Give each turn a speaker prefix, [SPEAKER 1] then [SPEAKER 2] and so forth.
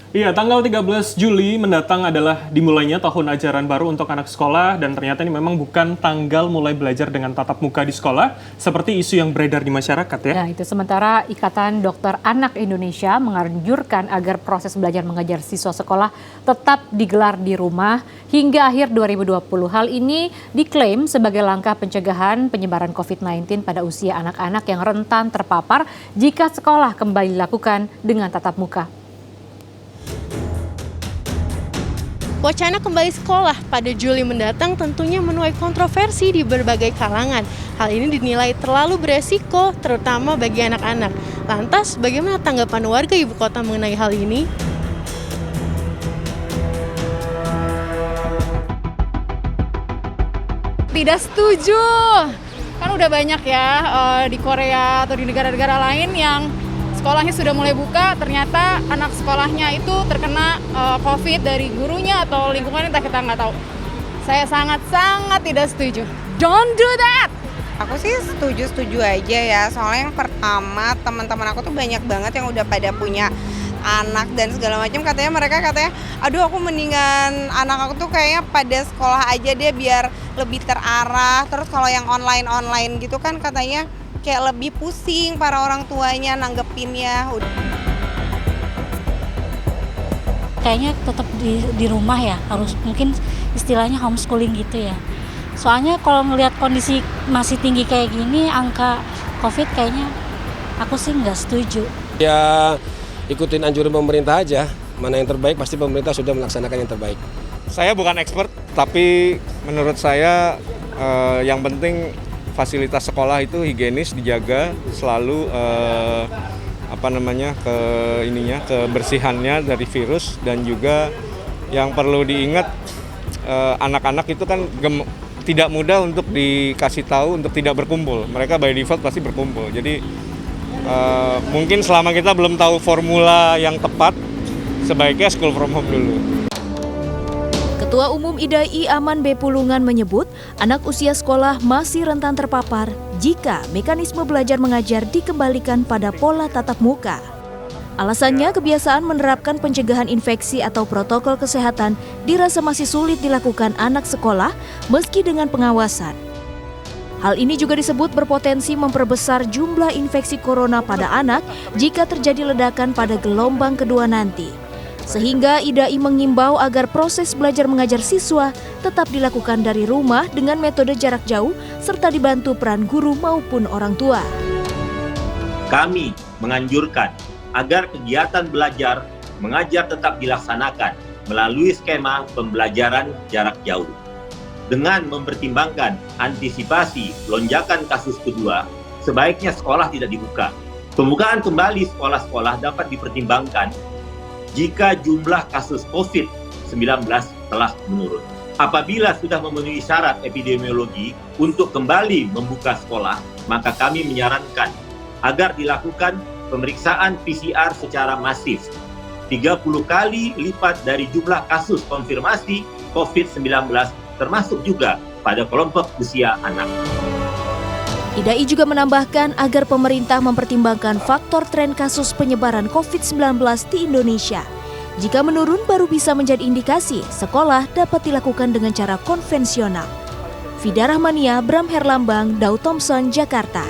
[SPEAKER 1] Iya, tanggal 13 Juli mendatang adalah dimulainya tahun ajaran baru untuk anak sekolah dan ternyata ini memang bukan tanggal mulai belajar dengan tatap muka di sekolah seperti isu yang beredar di masyarakat ya.
[SPEAKER 2] Nah, itu sementara Ikatan Dokter Anak Indonesia menganjurkan agar proses belajar mengajar siswa sekolah tetap digelar di rumah hingga akhir 2020. Hal ini diklaim sebagai langkah pencegahan penyebaran COVID-19 pada usia anak-anak yang rentan terpapar jika sekolah kembali dilakukan dengan tatap muka.
[SPEAKER 3] Wacana kembali sekolah pada Juli mendatang tentunya menuai kontroversi di berbagai kalangan. Hal ini dinilai terlalu beresiko, terutama bagi anak-anak. Lantas, bagaimana tanggapan warga ibu kota mengenai hal ini?
[SPEAKER 4] Tidak setuju, kan udah banyak ya di Korea atau di negara-negara lain yang sekolahnya sudah mulai buka, ternyata anak sekolahnya itu terkena COVID dari gurunya atau lingkungan, entah kita nggak tahu. Saya sangat-sangat tidak setuju. Don't do that!
[SPEAKER 5] Aku sih setuju aja ya, soalnya yang pertama teman-teman aku tuh banyak banget yang udah pada punya anak dan segala macam, mereka katanya, aduh aku mendingan anak aku tuh kayaknya pada sekolah aja dia biar lebih terarah. Terus kalau yang online gitu kan katanya kayak lebih pusing para orang tuanya nanggepinnya.
[SPEAKER 6] Kayaknya tetap di rumah ya, harus mungkin istilahnya homeschooling gitu ya. Soalnya kalau ngelihat kondisi masih tinggi kayak gini, angka COVID kayaknya aku sih nggak setuju.
[SPEAKER 7] Ya ikutin anjuran pemerintah aja, mana yang terbaik pasti pemerintah sudah melaksanakan yang terbaik.
[SPEAKER 8] Saya bukan expert, tapi menurut saya yang penting fasilitas sekolah itu higienis, dijaga selalu kebersihannya dari virus, dan juga yang perlu diingat anak-anak itu kan tidak mudah untuk dikasih tahu untuk tidak berkumpul. Mereka by default pasti berkumpul. Jadi mungkin selama kita belum tahu formula yang tepat, sebaiknya school from home dulu.
[SPEAKER 9] Ketua Umum IDAI Aman B. Pulungan menyebut anak usia sekolah masih rentan terpapar jika mekanisme belajar mengajar dikembalikan pada pola tatap muka. Alasannya kebiasaan menerapkan pencegahan infeksi atau protokol kesehatan dirasa masih sulit dilakukan anak sekolah meski dengan pengawasan. Hal ini juga disebut berpotensi memperbesar jumlah infeksi corona pada anak jika terjadi ledakan pada gelombang kedua nanti. Sehingga IDAI mengimbau agar proses belajar mengajar siswa tetap dilakukan dari rumah dengan metode jarak jauh serta dibantu peran guru maupun orang tua.
[SPEAKER 10] Kami menganjurkan agar kegiatan belajar mengajar tetap dilaksanakan melalui skema pembelajaran jarak jauh. Dengan mempertimbangkan antisipasi lonjakan kasus kedua, sebaiknya sekolah tidak dibuka. Pembukaan kembali sekolah-sekolah dapat dipertimbangkan jika jumlah kasus COVID-19 telah menurun. Apabila sudah memenuhi syarat epidemiologi untuk kembali membuka sekolah, maka kami menyarankan agar dilakukan pemeriksaan PCR secara masif. 30 kali lipat dari jumlah kasus konfirmasi COVID-19, termasuk juga pada kelompok usia anak.
[SPEAKER 9] IDAI juga menambahkan agar pemerintah mempertimbangkan faktor tren kasus penyebaran COVID-19 di Indonesia. Jika menurun baru bisa menjadi indikasi sekolah dapat dilakukan dengan cara konvensional. Vida Rahmania, Bram Herlambang, Daud Thompson, Jakarta.